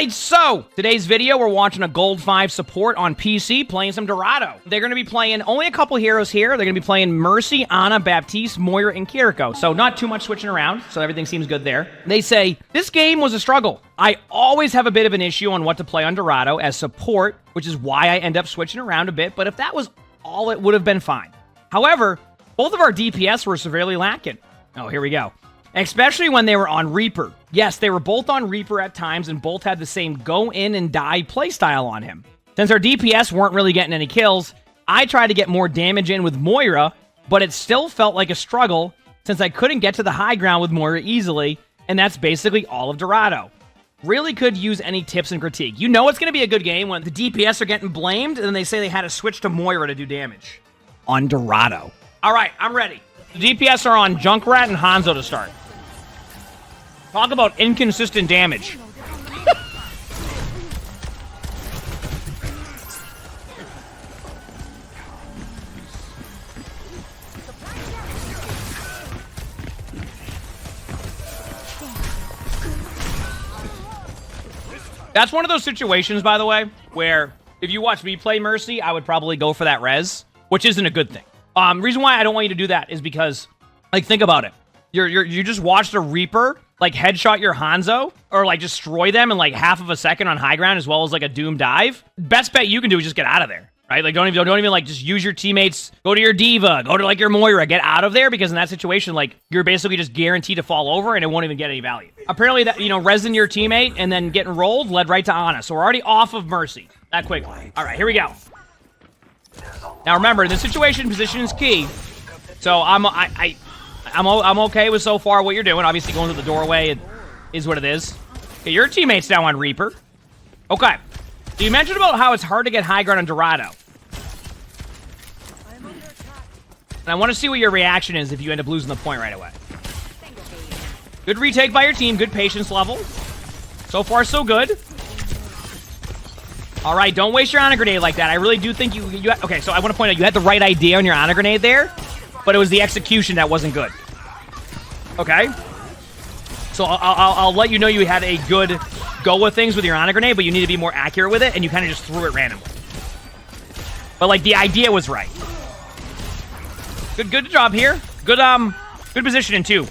Alright, so today's video, we're watching a Gold 5 support on PC playing some Dorado. They're going to be playing only a couple heroes here. They're going to be playing Mercy, Ana, Baptiste, Moira, and Kiriko. So not too much switching around, so everything seems good there. They say, this game was a struggle. I always have a bit of an issue on what to play on Dorado as support, which is why I end up switching around a bit, but if that was all, it would have been fine. However, both of our DPS were severely lacking. Oh, here we go. Especially when they were on Reaper. Yes, they were both on Reaper at times and both had the same go in and die playstyle on him. Since our DPS weren't really getting any kills, I tried to get more damage in with Moira, but it still felt like a struggle since I couldn't get to the high ground with Moira easily, and that's basically all of Dorado. Really could use any tips and critique. You know it's going to be a good game when the DPS are getting blamed and then they say they had to switch to Moira to do damage. On Dorado. Alright, I'm ready. The DPS are on Junkrat and Hanzo to start. Talk about inconsistent damage. That's one of those situations, by the way, where if you watch me play Mercy, I would probably go for that res, which isn't a good thing. Reason why I don't want you to do that is because, like, think about it. You just watched a Reaper, like, headshot your Hanzo, or, like, destroy them in, like, half of a second on high ground, as well as, like, a Doom dive. Best bet you can do is just get out of there, right? Like, don't even, like, just use your teammates, go to your Diva, go to, like, your Moira, get out of there, because in that situation, like, you're basically just guaranteed to fall over, and it won't even get any value. Apparently, that, you know, resin your teammate, and then getting rolled led right to Ana, so we're already off of Mercy that quickly. All right, here we go. Now, remember, the situation position is key, so I'm okay with so far what you're doing. Obviously, going to the doorway is what it is. Okay, your teammate's now on Reaper. Okay. So you mentioned about how it's hard to get high ground on Dorado. And I want to see what your reaction is if you end up losing the point right away. Good retake by your team. Good patience level. So far, so good. All right, don't waste your Ana grenade like that. I really do think you okay, so I want to point out you had the right idea on your Ana grenade there, but it was the execution that wasn't good. Okay? So I'll let you know you had a good go with things with your Ana grenade, but you need to be more accurate with it, and you kind of just threw it randomly. But, like, the idea was right. Good job here. Good positioning, too.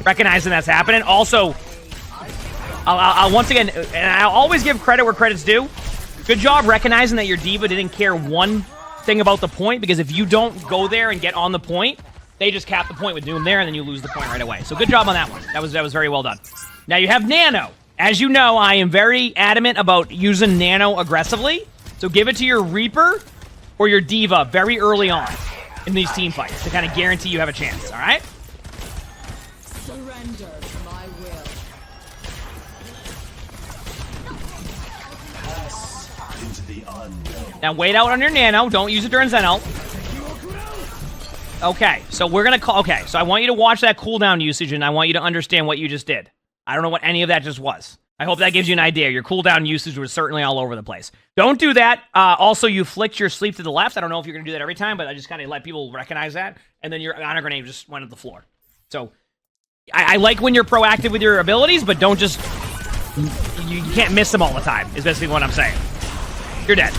Recognizing that's happening. Also, I'll once again, and I'll always give credit where credit's due. Good job recognizing that your Diva didn't care one thing about the point, because if you don't go there and get on the point, they just cap the point with Doom there, and then you lose the point right away. So good job on that one. That was very well done. Now you have Nano. As you know, I am very adamant about using Nano aggressively. So give it to your Reaper or your Diva very early on in these team fights to kind of guarantee you have a chance, all right? Surrender to my will. Now wait out on your Nano. Don't use it during Zen ult. Okay, so we're gonna call. Okay, so I want you to watch that cooldown usage, and I want you to understand what you just did. I don't know what any of that just was. I hope that gives you an idea. Your cooldown usage was certainly all over the place. Don't do that. Also, you flicked your sleep to the left. I don't know if you're gonna do that every time, but I just kind of let people recognize that. And then your Ana grenade just went at the floor. So I like when you're proactive with your abilities, but don't just you can't miss them all the time. Is basically what I'm saying. You're dead.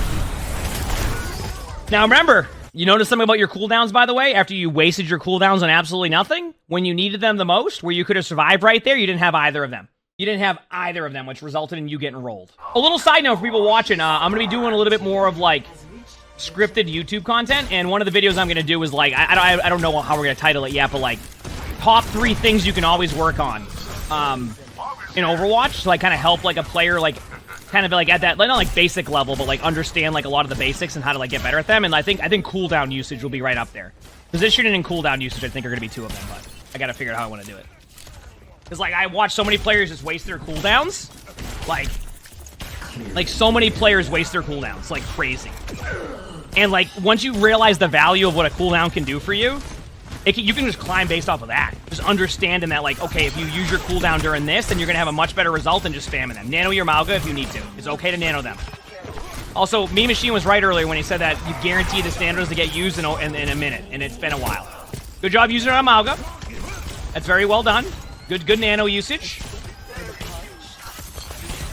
Now remember. You notice something about your cooldowns, by the way? After you wasted your cooldowns on absolutely nothing, when you needed them the most, where you could have survived right there, you didn't have either of them. You didn't have either of them, which resulted in you getting rolled. A little side note for people watching, I'm going to be doing a little bit more of, like, scripted YouTube content, and one of the videos I'm going to do is, like, I don't know how we're going to title it yet, but, like, top 3 things you can always work on in Overwatch to, like, kind of help, like, a player, like, kind of like at that, not like basic level, but like understand like a lot of the basics and how to like get better at them. And I think cooldown usage will be right up there. Positioning and cooldown usage, I think, are going to be 2 of them, but I got to figure out how I want to do it. Because like I watch so many players just waste their cooldowns, like so many players waste their cooldowns like crazy. And like once you realize the value of what a cooldown can do for you, you can just climb based off of that. Just understanding that, like, okay, if you use your cooldown during this, then you're going to have a much better result than just spamming them. Nano your Malga if you need to. It's okay to nano them. Also, Me Machine was right earlier when he said that you guarantee the standards to get used in a minute, and it's been a while. Good job using it on Malga. That's very well done. Good nano usage.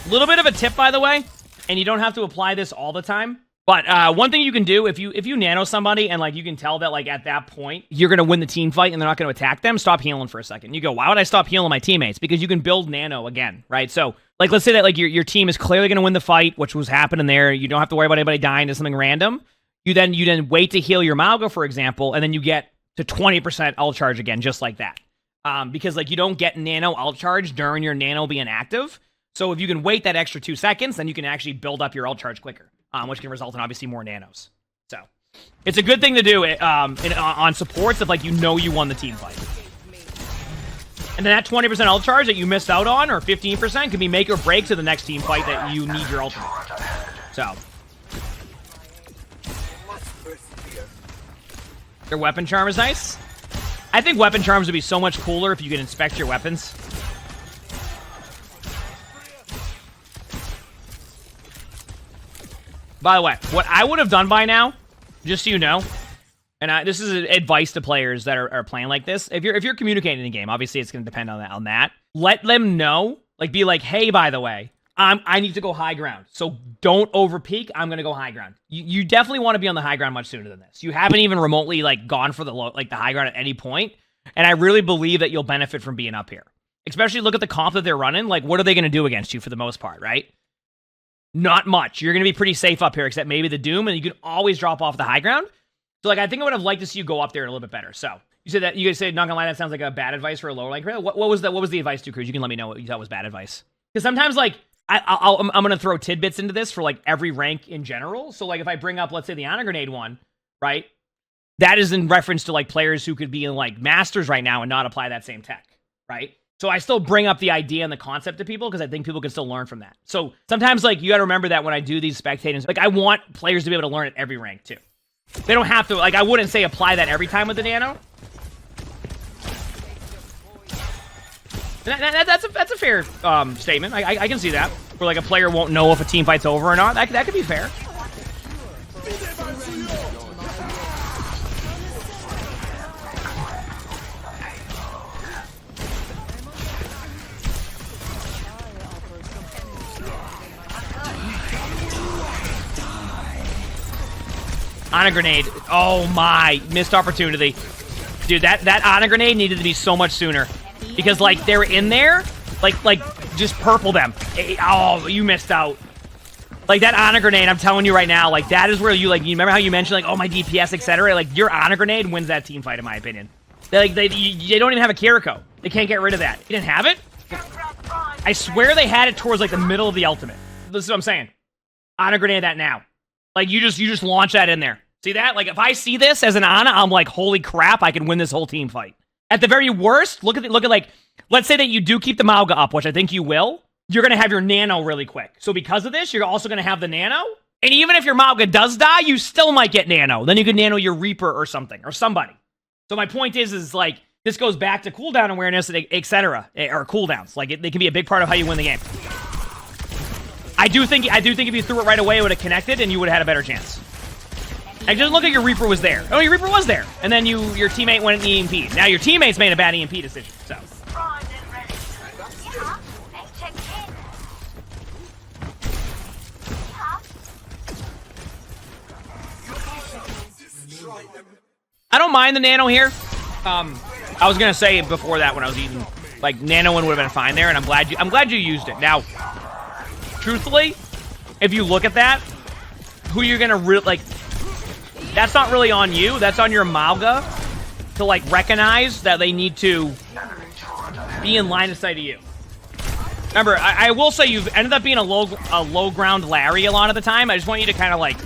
A little bit of a tip, by the way, and you don't have to apply this all the time. But one thing you can do, if you nano somebody and like you can tell that like at that point you're gonna win the team fight and they're not gonna attack them, stop healing for a second. You go, why would I stop healing my teammates? Because you can build nano again, right? So like let's say that like your team is clearly gonna win the fight, which was happening there. You don't have to worry about anybody dying to something random. You then wait to heal your Malga, for example, and then you get to 20% ult charge again, just like that. Because like you don't get nano ult charge during your nano being active. So if you can wait that extra 2 seconds, then you can actually build up your ult charge quicker. Which can result in obviously more nanos. So it's a good thing to do on supports if like you know you won the team fight. And then that 20% ult charge that you missed out on, or 15%, can be make or break to the next team fight that you need your ultimate. So their weapon charm is nice. I think weapon charms would be so much cooler if you could inspect your weapons. By the way, what I would have done by now, just so you know, and this is advice to players that are playing like this. If you're communicating in the game, obviously it's going to depend on that. Let them know, like be like, hey, by the way, I need to go high ground, so don't over peak. I'm going to go high ground. You definitely want to be on the high ground much sooner than this. You haven't even remotely like gone for the high ground at any point, and I really believe that you'll benefit from being up here. Especially look at the comp that they're running. Like, what are they going to do against you for the most part, right? Not much. You're going to be pretty safe up here, except maybe the Doom, and you can always drop off the high ground. So, like, I think I would have liked to see you go up there a little bit better. So, you guys said, not gonna lie, that sounds like a bad advice for a lower rank. What was the advice to Cruz? You can let me know what you thought was bad advice. Because sometimes, like, I'm going to throw tidbits into this for, like, every rank in general. So, like, if I bring up, let's say, the Honor Grenade one, right? That is in reference to, like, players who could be in, like, Masters right now and not apply that same tech, right? So I still bring up the idea and the concept to people because I think people can still learn from that. So sometimes, like, you got to remember that when I do these spectators, like, I want players to be able to learn at every rank too. They don't have to, like, I wouldn't say apply that every time with the nano. That's a fair statement. I can see that. Where, like, a player won't know if a team fight's over or not. That could be fair. Honor Grenade. Oh my, missed opportunity. Dude, that Honor Grenade needed to be so much sooner. Because, like, they were in there, like just purple them. Oh, you missed out. Like, that Honor Grenade, I'm telling you right now, like, that is where you, like, you remember how you mentioned, like, oh, my DPS, etc. Like, your Honor Grenade wins that team fight, in my opinion. They don't even have a Kiriko. They can't get rid of that. You didn't have it? I swear they had it towards, like, the middle of the ultimate. This is what I'm saying. Honor Grenade that now. Like, you just launch that in there. See that? Like, if I see this as an Ana, I'm like, holy crap, I can win this whole team fight. At the very worst, look at like, let's say that you do keep the Malga up, which I think you will. You're going to have your Nano really quick. So because of this, you're also going to have the Nano. And even if your Malga does die, you still might get Nano. Then you can Nano your Reaper or something, or somebody. So my point is like, this goes back to cooldown awareness, etc., or cooldowns. Like, they can be a big part of how you win the game. I do think if you threw it right away, it would have connected, and you would have had a better chance. And just look at your Reaper was there. Oh, your Reaper was there. And then your teammate went in the EMP. Now your teammates made a bad EMP decision, so. I don't mind the Nano here. I was gonna say before that when I was eating, like, Nano one would have been fine there, and I'm glad you used it. Now, truthfully, if you look at that, who you're gonna like, that's not really on you. That's on your Malga to, like, recognize that they need to be in line of sight of you. Remember, I will say you've ended up being a low ground Larry a lot of the time. I just want you to kind of, like,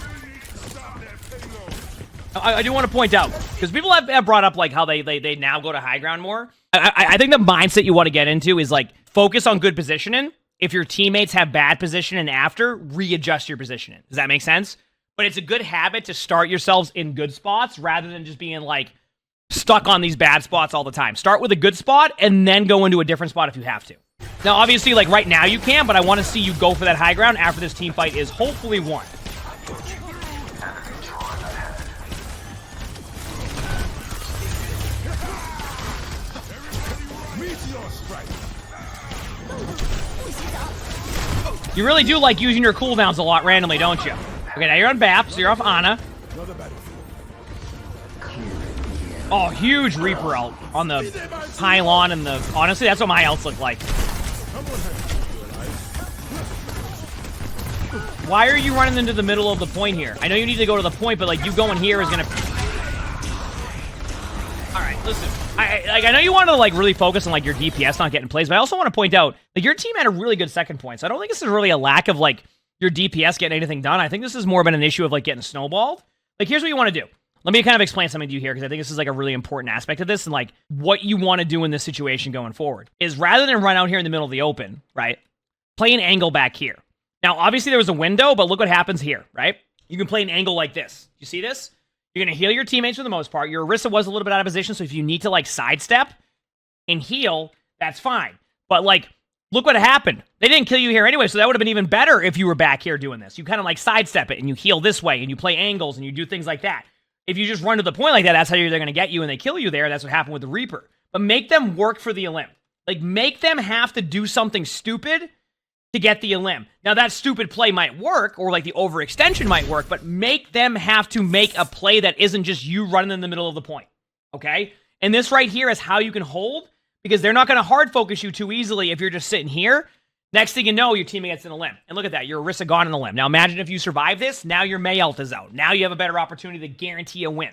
I do want to point out, because people have brought up, like, how they now go to high ground more. I think the mindset you want to get into is, like, focus on good positioning. If your teammates have bad positioning after, readjust your positioning. Does that make sense? But it's a good habit to start yourselves in good spots rather than just being, like, stuck on these bad spots all the time. Start with a good spot and then go into a different spot if you have to. Now, obviously, like, right now you can, but I want to see you go for that high ground after this team fight is hopefully won. You really do like using your cooldowns a lot randomly, don't you? Okay, now you're on BAP, so you're off Ana. Oh, huge Reaper ult on the pylon and the... Honestly, that's what my ults look like. Why are you running into the middle of the point here? I know you need to go to the point, but like you going here is gonna... Alright, listen. I know you want to like really focus on like your DPS not getting plays, but I also want to point out like your team had a really good second point. So I don't think this is really a lack of like your DPS getting anything done. I think this is more been an issue of like getting snowballed. Like here's what you want to do. Let me kind of explain something to you here because I think this is like a really important aspect of this and like what you want to do in this situation going forward is rather than run out here in the middle of the open, right? Play an angle back here. Now, obviously there was a window, but look what happens here, right? You can play an angle like this. You see this? You're going to heal your teammates for the most part. Your Orisa was a little bit out of position, so if you need to like sidestep and heal, that's fine. But like, look what happened. They didn't kill you here anyway, so that would have been even better if you were back here doing this. You kind of like sidestep it and you heal this way and you play angles and you do things like that. If you just run to the point like that, that's how they're going to get you and they kill you there. That's what happened with the Reaper. But make them work for the Elim. Like, make them have to do something stupid to get the Elim. Now, that stupid play might work, or like the overextension might work, but make them have to make a play that isn't just you running in the middle of the point, okay? And this right here is how you can hold, because they're not going to hard focus you too easily if you're just sitting here. Next thing you know, your teammate gets an Elim. And look at that, your Orisa gone in the Elim. Now, imagine if you survive this, now your Mei ult is out. Now you have a better opportunity to guarantee a win,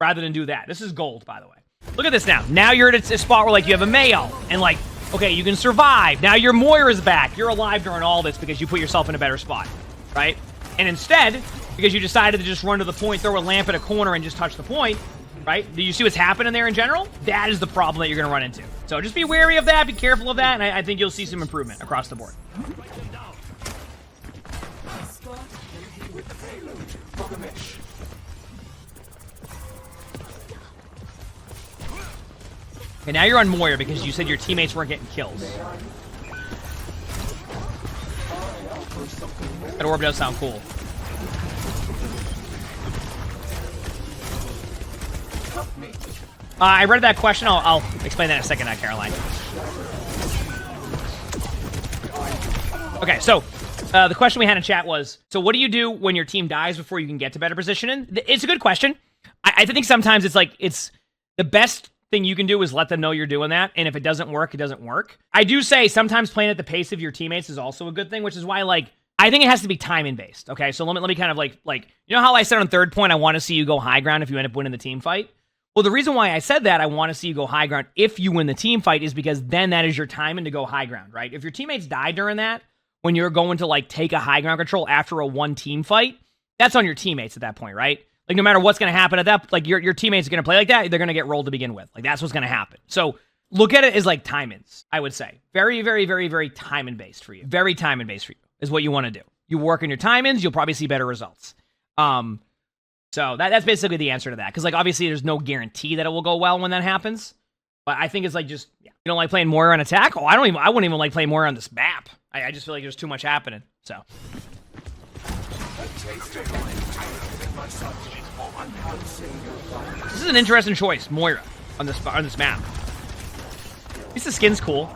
rather than do that. This is gold, by the way. Look at this now. Now you're at a spot where, like, you have a Mei ult, and, like, okay, you can survive. Now your Moira's back. You're alive during all this because you put yourself in a better spot, right? And instead, because you decided to just run to the point, throw a lamp at a corner, and just touch the point, right? Do you see what's happening there in general? That is the problem that you're going to run into. So just be wary of that. Be careful of that, and I think you'll see some improvement across the board. Okay, now you're on Moira because you said your teammates weren't getting kills. That orb does sound cool. I read that question. I'll explain that in a second, Caroline. Okay, so the question we had in chat was, so what do you do when your team dies before you can get to better positioning? It's a good question. I think sometimes it's like, it's the best thing you can do is let them know you're doing that, and if it doesn't work, it doesn't work. I do say sometimes playing at the pace of your teammates is also a good thing, which is why, like, I think it has to be timing based. Okay, so let me kind of like you know how I said on third point I want to see you go high ground if you end up winning the team fight. Well, the reason why I said that I want to see you go high ground if you win the team fight is because then that is your timing to go high ground, right? If your teammates die during that, when you're going to like take a high ground control after a one team fight, that's on your teammates at that point, right? Like, no matter what's going to happen at that, like, your teammates are going to play like that, they're going to get rolled to begin with. Like, that's what's going to happen. So, look at it as, like, timings, I would say. Very, very, very, very timing-based for you. Very timing-based for you is what you want to do. You work on your timings, you'll probably see better results. So, that's basically the answer to that. Because, like, obviously, there's no guarantee that it will go well when that happens. But I think it's, like, just, yeah. You don't like playing Moira on attack? Oh, I wouldn't even like playing Moira on this map. I just feel like there's too much happening. So... This is an interesting choice, Moira, on this map. At least the skin's cool.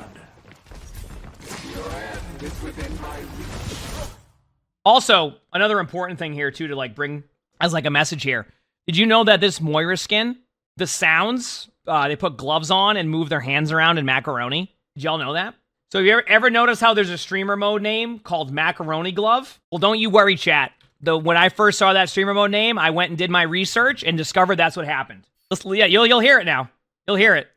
Also, another important thing here, too, to like bring as like a message here. Did you know that this Moira skin, the sounds, they put gloves on and move their hands around in Macaroni? Did y'all know that? So have you ever noticed how there's a streamer mode name called Macaroni Glove? Well, don't you worry, chat. When I first saw that streamer mode name, I went and did my research and discovered that's what happened. Yeah, you'll hear it now. You'll hear it.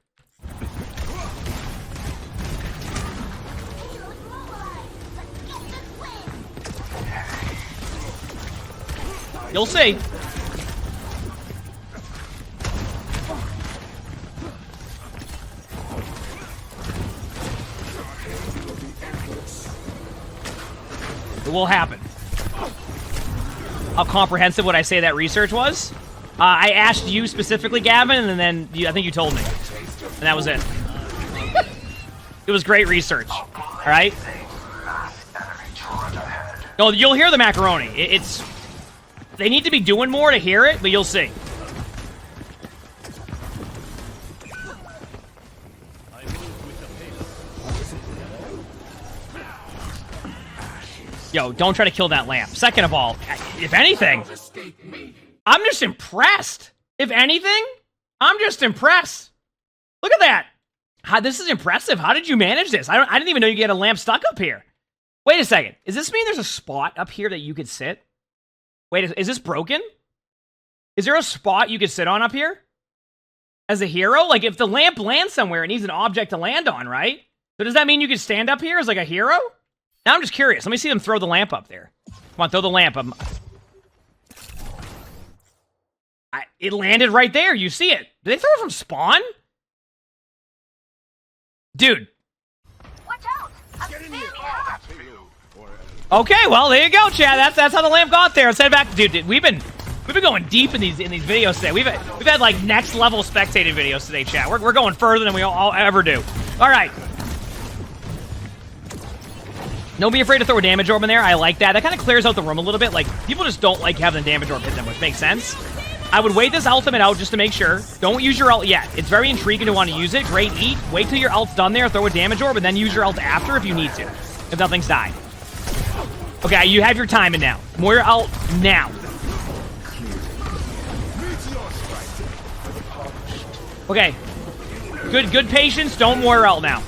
You'll see. It will happen. How comprehensive would I say that research was? I asked you specifically, Gavin, and then I think you told me. And that was it. It was great research. All right? No, you'll hear the macaroni. They need to be doing more to hear it, but you'll see. Yo, don't try to kill that lamp. Second of all, if anything, I'm just impressed. If anything, I'm just impressed. Look at that. This is impressive. How did you manage this? I didn't even know you could get a lamp stuck up here. Wait a second. Does this mean there's a spot up here that you could sit? Wait, is this broken? Is there a spot you could sit on up here? As a hero? Like, if the lamp lands somewhere, it needs an object to land on, right? So does that mean you could stand up here as, like, a hero? Now I'm just curious. Let me see them throw the lamp up there. Come on, throw the lamp up. It landed right there. You see it. Did they throw it from spawn? Dude. Watch out! Okay, well, there you go, Chad. That's how the lamp got there. Let's head back. Dude, we've been going deep in these videos today. We've had like next level spectating videos today, chat. We're going further than we all ever do. All right. Don't be afraid to throw a damage orb in there. I like that. That kind of clears out the room a little bit. Like, people just don't like having the damage orb hit them, which makes sense. I would wait this ultimate out just to make sure. Don't use your ult yet. It's very intriguing to want to use it. Great eat. Wait till your ult's done there. Throw a damage orb, and then use your ult after if you need to. If nothing's died. Okay, you have your timing now. Moira ult now. Okay. Good patience. Don't Moira ult now.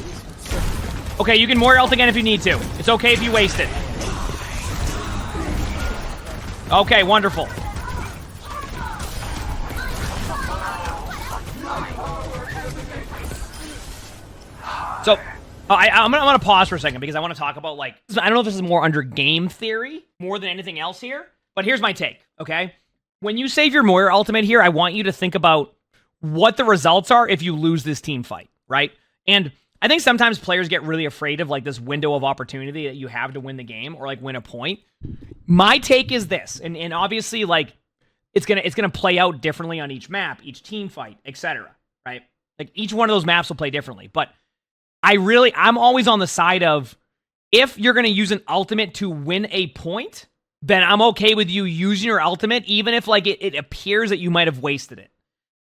Okay, you can Moira ult again if you need to. It's okay if you waste it. Okay, wonderful. So, I'm gonna pause for a second because I want to talk about, like, I don't know if this is more under game theory more than anything else here, but here's my take, okay? When you save your Moira ultimate here, I want you to think about what the results are if you lose this team fight, right? And I think sometimes players get really afraid of, like, this window of opportunity that you have to win the game or, like, win a point. My take is this, and obviously, like, it's gonna play out differently on each map, each team fight, etc., right? Like, each one of those maps will play differently, but I'm always on the side of, if you're going to use an ultimate to win a point, then I'm okay with you using your ultimate, even if, like, it appears that you might have wasted it.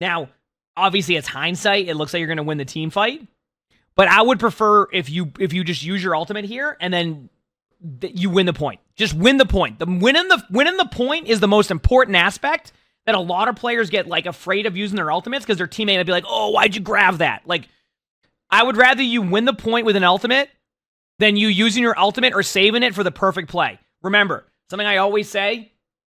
Now, obviously, it's hindsight. It looks like you're going to win the team fight. But I would prefer if you just use your ultimate here, and then you win the point. Just win the point. Winning the point is the most important aspect that a lot of players get, like, afraid of using their ultimates because their teammate would be like, oh, why'd you grab that? Like, I would rather you win the point with an ultimate than you using your ultimate or saving it for the perfect play. Remember, something I always say,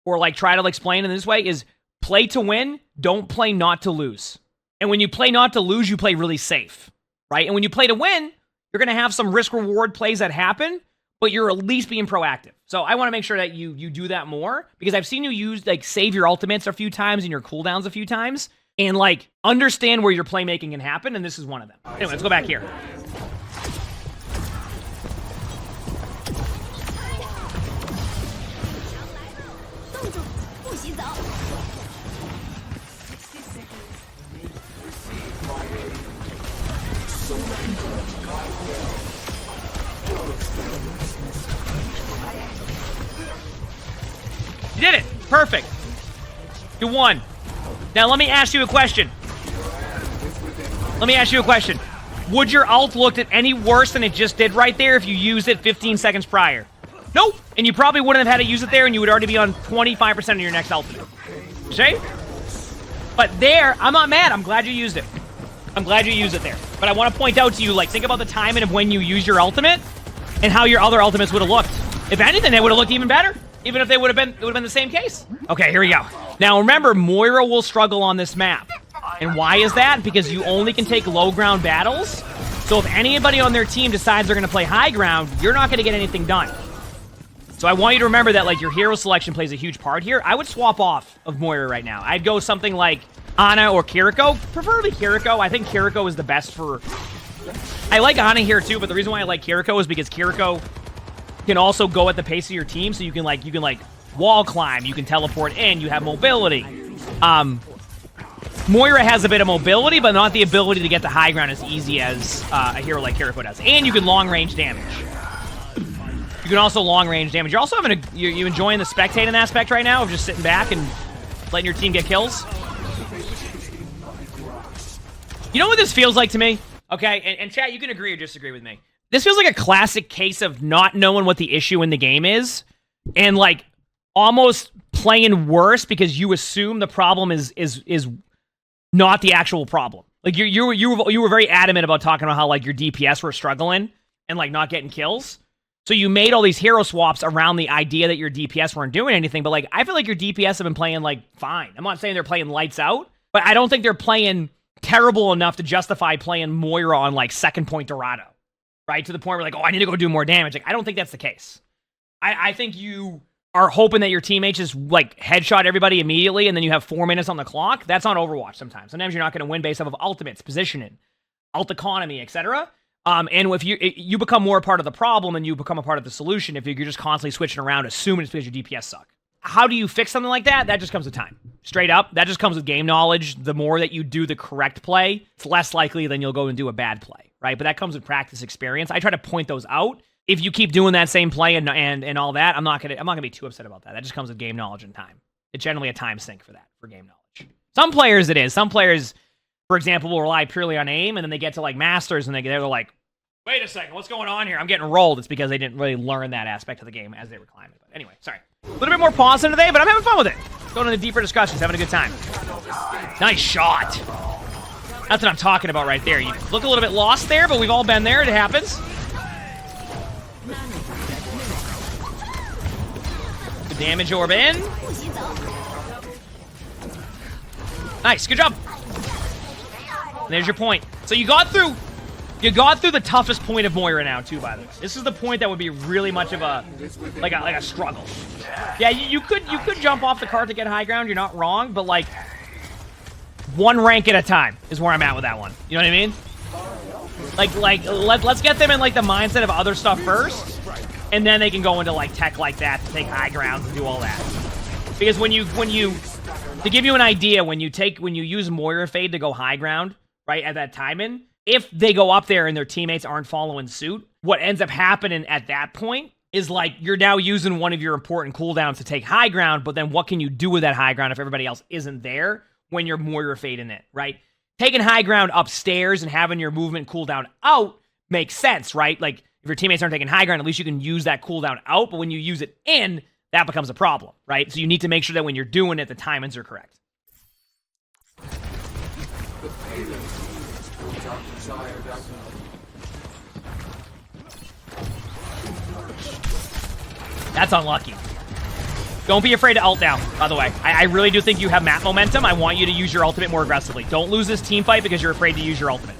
or, like, try to explain in this way, is play to win, don't play not to lose. And when you play not to lose, you play really safe, right? And when you play to win, you're going to have some risk-reward plays that happen, but you're at least being proactive. So I want to make sure that you do that more, because I've seen you save your ultimates a few times and your cooldowns a few times, and, like, understand where your playmaking can happen, and this is one of them. Anyway, let's go back here. You did it! Perfect! You won. Now, let me ask you a question. Would your ult looked at any worse than it just did right there if you used it 15 seconds prior? Nope. And you probably wouldn't have had to use it there, and you would already be on 25% of your next ultimate. See? But there, I'm not mad. I'm glad you used it. I'm glad you used it there. But I want to point out to you, like, think about the timing of when you use your ultimate and how your other ultimates would have looked. If anything, they would have looked even better. Even if it would have been the same case. Okay, here we go. Now, remember, Moira will struggle on this map. And why is that? Because you only can take low ground battles. So if anybody on their team decides they're going to play high ground, you're not going to get anything done. So I want you to remember that, like, your hero selection plays a huge part here. I would swap off of Moira right now. I'd go something like Ana or Kiriko. Preferably Kiriko. I think Kiriko is the best for... I like Ana here too, but the reason why I like Kiriko is because Kiriko can also go at the pace of your team, so you can wall climb, you can teleport in, you have mobility. Moira has a bit of mobility, but not the ability to get to high ground as easy as a hero like Kiriko does. And you can long range damage. You can also long range damage. You're also having you enjoying the spectating aspect right now of just sitting back and letting your team get kills. You know what this feels like to me? Okay, and chat, you can agree or disagree with me. This feels like a classic case of not knowing what the issue in the game is, and like almost playing worse because you assume the problem is not the actual problem. Like you were very adamant about talking about how like your DPS were struggling and like not getting kills. So you made all these hero swaps around the idea that your DPS weren't doing anything, but like I feel like your DPS have been playing like fine. I'm not saying they're playing lights out, but I don't think they're playing terrible enough to justify playing Moira on like second point Dorado, right? To the point where like, oh, I need to go do more damage. Like I don't think that's the case. I think you are hoping that your teammates just like headshot everybody immediately and then you have 4 minutes on the clock. That's on Overwatch sometimes. Sometimes you're not going to win based off of ultimates, positioning, ult economy, etc. And if you become more a part of the problem and you become a part of the solution if you're just constantly switching around, assuming it's because your DPS suck. How do you fix something like that? That just comes with time. Straight up, that just comes with game knowledge. The more that you do the correct play, it's less likely than you'll go and do a bad play, right? But that comes with practice experience. I try to point those out. If you keep doing that same play and all that, I'm not gonna be too upset about that. That just comes with game knowledge and time. It's generally a time sink for that, for game knowledge. Some players it is. Some players, for example, will rely purely on aim, and then they get to like masters and they're like, wait a second, what's going on here? I'm getting rolled. It's because they didn't really learn that aspect of the game as they were climbing. But anyway, sorry. A little bit more positive today, but I'm having fun with it. Going into deeper discussions, having a good time. Nice shot. That's what I'm talking about right there. You look a little bit lost there, but we've all been there. It happens. The damage orb in. Nice, good job. And there's your point. So you got through the toughest point of Moira now, too, by the way. This is the point that would be really much of a struggle. Yeah, you could jump off the cart to get high ground. You're not wrong, but like one rank at a time is where I'm at with that one. You know what I mean? Let's get them in like the mindset of other stuff first, and then they can go into like tech like that to take high grounds and do all that. Because when you to give you an idea, when you use Moira Fade to go high ground, right at that timing. If they go up there and their teammates aren't following suit, what ends up happening at that point is like you're now using one of your important cooldowns to take high ground, but then what can you do with that high ground if everybody else isn't there when you're Moira fading it, right? Taking high ground upstairs and having your movement cooldown out makes sense, right? Like if your teammates aren't taking high ground, at least you can use that cooldown out, but when you use it in, that becomes a problem, right? So you need to make sure that when you're doing it, the timings are correct. That's unlucky. Don't be afraid to ult down, by the way. I really do think you have map momentum. I want you to use your ultimate more aggressively. Don't lose this team fight because you're afraid to use your ultimate.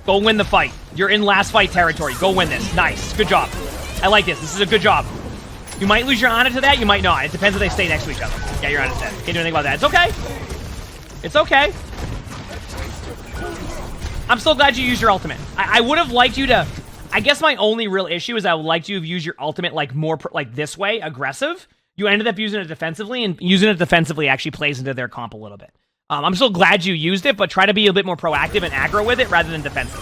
Go win the fight. You're in last fight territory. Go win this. Nice. Good job. I like this. This is a good job. You might lose your Ana to that. You might not. It depends if they stay next to each other. Yeah, your Ana's dead. Can't do anything about that. It's okay. It's okay. I'm so glad you used your ultimate. I would have liked you to... I guess my only real issue is I would like you to have used your ultimate like more like this way, aggressive. You ended up using it defensively, and using it defensively actually plays into their comp a little bit. I'm still glad you used it, but try to be a bit more proactive and aggro with it rather than defensive.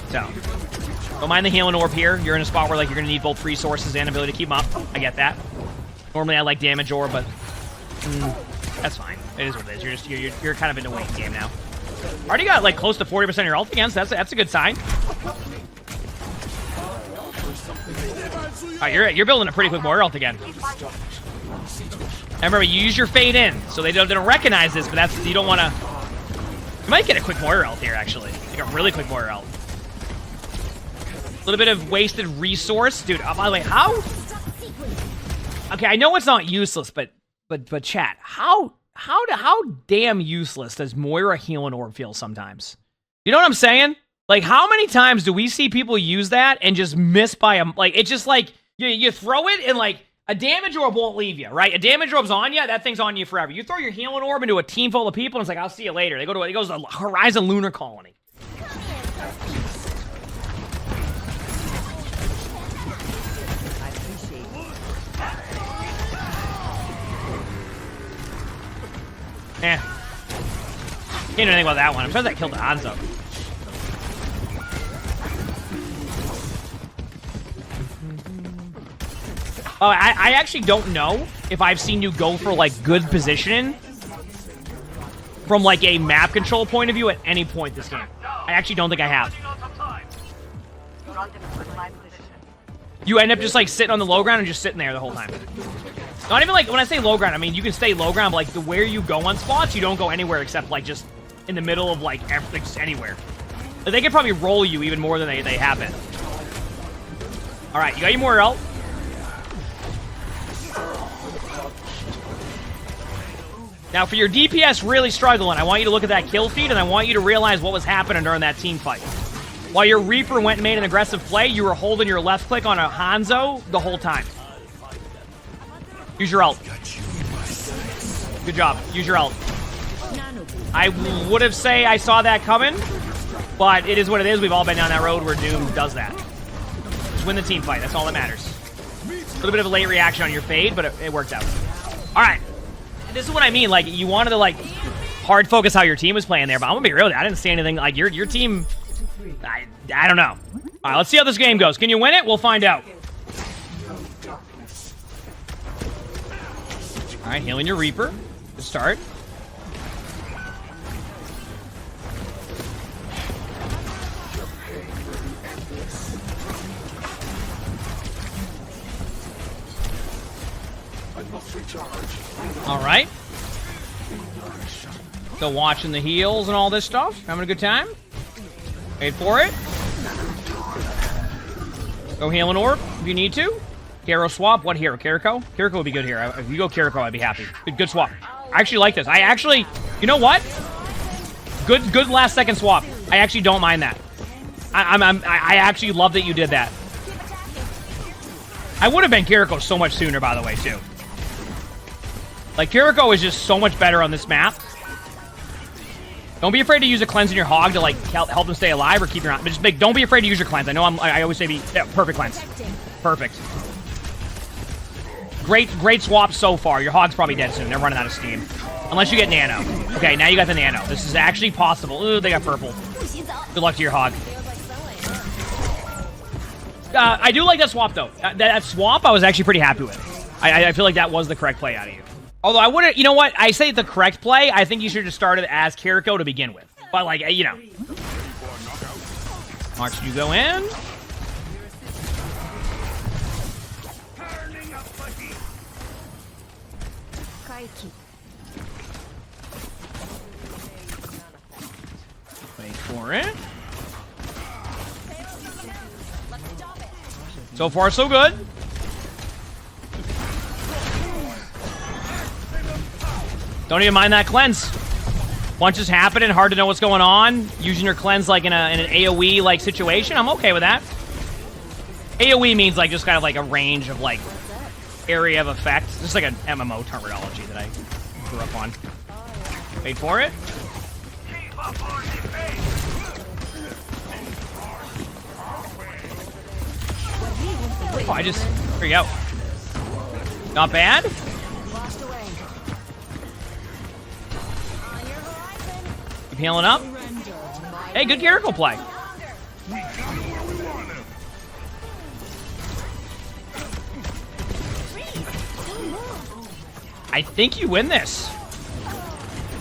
So, don't mind the healing orb here. You're in a spot where like you're going to need both resources and ability to keep them up. I get that. Normally I like damage orb, but that's fine. It is what it is. You're kind of in a waiting game now. Already got like close to 40% of your ult again, so that's a good sign. All right, you're building a pretty quick Moira ult again. And remember, you use your fade in, so they don't recognize this, but that's you don't want to. You might get a quick Moira ult here, actually. Like a really quick Moira ult. A little bit of wasted resource, dude. By the way, how? Okay, I know it's not useless, but chat, how damn useless does Moira healing orb feel sometimes? You know what I'm saying? Like, how many times do we see people use that and just miss by a... Like, it's just like, you throw it and, like, a damage orb won't leave you, right? A damage orb's on you, that thing's on you forever. You throw your healing orb into a team full of people, and it's like, I'll see you later. It goes to the Horizon Lunar Colony. Can't do anything about that one. I'm sure that killed the Hanzo. Oh, I actually don't know if I've seen you go for, like, good positioning from, like, a map control point of view at any point this game. I actually don't think I have. You end up just like sitting on the low ground and just sitting there the whole time. Not even like, when I say low ground, I mean you can stay low ground, but like where you go on spots, you don't go anywhere except like just in the middle of like just anywhere. Like, they could probably roll you even more than they have been. All right, you got your Moira out. Now, for your DPS really struggling, I want you to look at that kill feed, and I want you to realize what was happening during that team fight. While your Reaper went and made an aggressive play, you were holding your left click on a Hanzo the whole time. Use your ult. Good job. Use your ult. I would have say I saw that coming, but it is what it is. We've all been down that road where Doom does that. Just win the team fight. That's all that matters. A little bit of a late reaction on your fade, but it worked out. All right. This is what I mean. Like, you wanted to, like, hard focus how your team was playing there, but I'm going to be real. I didn't see anything. Like, your team, I don't know. All right, let's see how this game goes. Can you win it? We'll find out. All right, healing your Reaper to start. All right. So watching the heals and all this stuff. Having a good time. Wait for it. Go heal an orb if you need to. Hero swap. What hero? Kiriko? Kiriko would be good here. If you go Kiriko, I'd be happy. Good swap. I actually like this. I actually, you know what? Good last second swap. I actually don't mind that. I actually love that you did that. I would have been Kiriko so much sooner, by the way, too. Like, Kiriko is just so much better on this map. Don't be afraid to use a cleanse in your hog to, like, help them stay alive or keep your... But just don't be afraid to use your cleanse. I know I always say perfect cleanse. Perfect. Great swap so far. Your hog's probably dead soon. They're running out of steam. Unless you get Nano. Okay, now you got the Nano. This is actually possible. Ooh, they got purple. Good luck to your hog. I do like that swap, though. That swap I was actually pretty happy with. I feel like that was the correct play out of you. Although I wouldn't, you know what? I say the correct play. I think you should have started as Kiriko to begin with. But, like, you know. March, you go in. Wait for it. So far, so good. Don't even mind that cleanse. Bunches happening, hard to know what's going on. Using your cleanse like in an AoE like situation, I'm okay with that. AoE means like just kind of like a range of like area of effect. Just like an MMO terminology that I grew up on. Wait for it. Oh, there you go. Not bad. Keep healing up. Hey, good Kiriko play. I think you win this.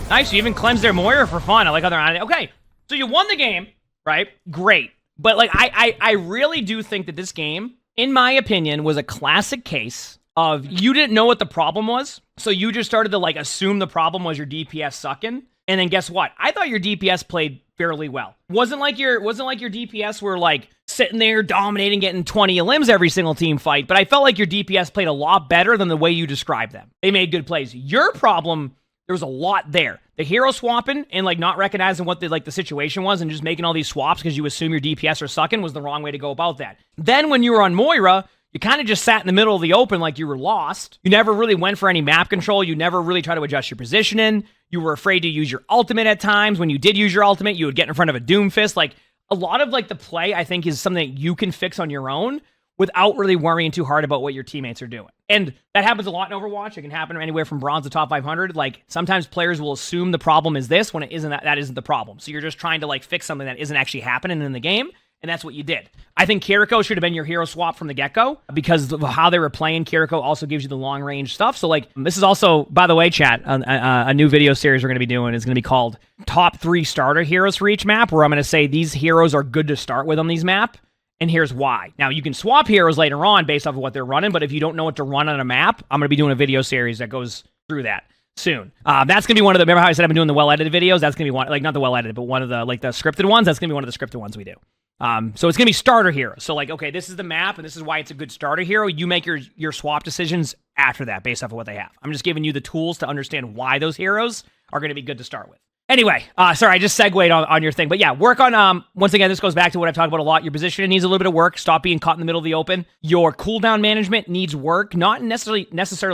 Nice, you even cleansed their Moira for fun. I like how they're on it. Okay, so you won the game, right? Great. But like, I really do think that this game, in my opinion, was a classic case of you didn't know what the problem was, so you just started to like assume the problem was your DPS sucking. And then guess what? I thought your DPS played fairly well. Wasn't like your DPS were like sitting there dominating, getting 20 elims every single team fight, but I felt like your DPS played a lot better than the way you described them. They made good plays. Your problem, there was a lot there. The hero swapping and like not recognizing what the situation was and just making all these swaps because you assume your DPS are sucking was the wrong way to go about that. Then when you were on Moira, you kind of just sat in the middle of the open like you were lost. You never really went for any map control. You never really tried to adjust your positioning. You were afraid to use your ultimate at times. When you did use your ultimate, you would get in front of a Doomfist. Like, a lot of like the play, I think, is something that you can fix on your own without really worrying too hard about what your teammates are doing. And that happens a lot in Overwatch. It can happen anywhere from bronze to top 500. Like, sometimes players will assume the problem is this when it isn't that isn't the problem. So you're just trying to like fix something that isn't actually happening in the game. and that's what you did. I think Kiriko should have been your hero swap from the get-go because of how they were playing. Kiriko also gives you the long-range stuff. So, like, this is also, by the way, chat, a new video series we're going to be doing is going to be called Top 3 Starter Heroes for each map, where I'm going to say these heroes are good to start with on these map, and here's why. Now, you can swap heroes later on based off of what they're running, but if you don't know what to run on a map, I'm going to be doing a video series that goes through that soon. That's going to be one of the, remember how I said I've been doing the well-edited videos? That's going to be one, like, not the well-edited, but one of the, like, the scripted ones. That's going to be one of the scripted ones we do. So it's going to be starter heroes. So, like, okay, this is the map, and this is why it's a good starter hero. You make your swap decisions after that based off of what they have. I'm just giving you the tools to understand why those heroes are going to be good to start with. Anyway, sorry, I just segued on your thing. But yeah, work on, once again, this goes back to what I've talked about a lot. Your positioning needs a little bit of work. Stop being caught in the middle of the open. Your cooldown management needs work. Not necessarily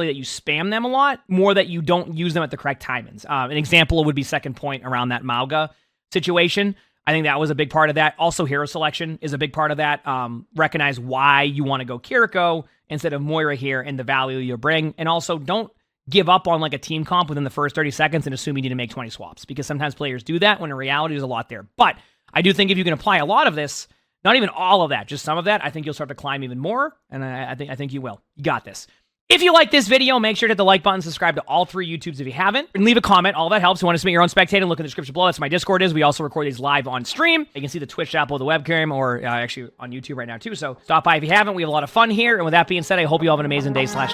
that you spam them a lot, more that you don't use them at the correct timings. An example would be second point around that Mauga situation. I think that was a big part of that. Also, hero selection is a big part of that. Recognize why you want to go Kiriko instead of Moira here and the value you bring. And also, don't give up on like a team comp within the first 30 seconds and assume you need to make 20 swaps, because sometimes players do that when in reality there's a lot there. But I do think if you can apply a lot of this, not even all of that, just some of that, I think you'll start to climb even more. And I think you will. You got this. If you like this video, make sure to hit the like button, subscribe to all 3 YouTubes if you haven't, and leave a comment. All that helps. If you want to submit your own spectating, look in the description below. That's my Discord is. We also record these live on stream. You can see the Twitch app with the webcam, or actually on YouTube right now too. So stop by if you haven't. We have a lot of fun here. And with that being said, I hope you all have an amazing day/night.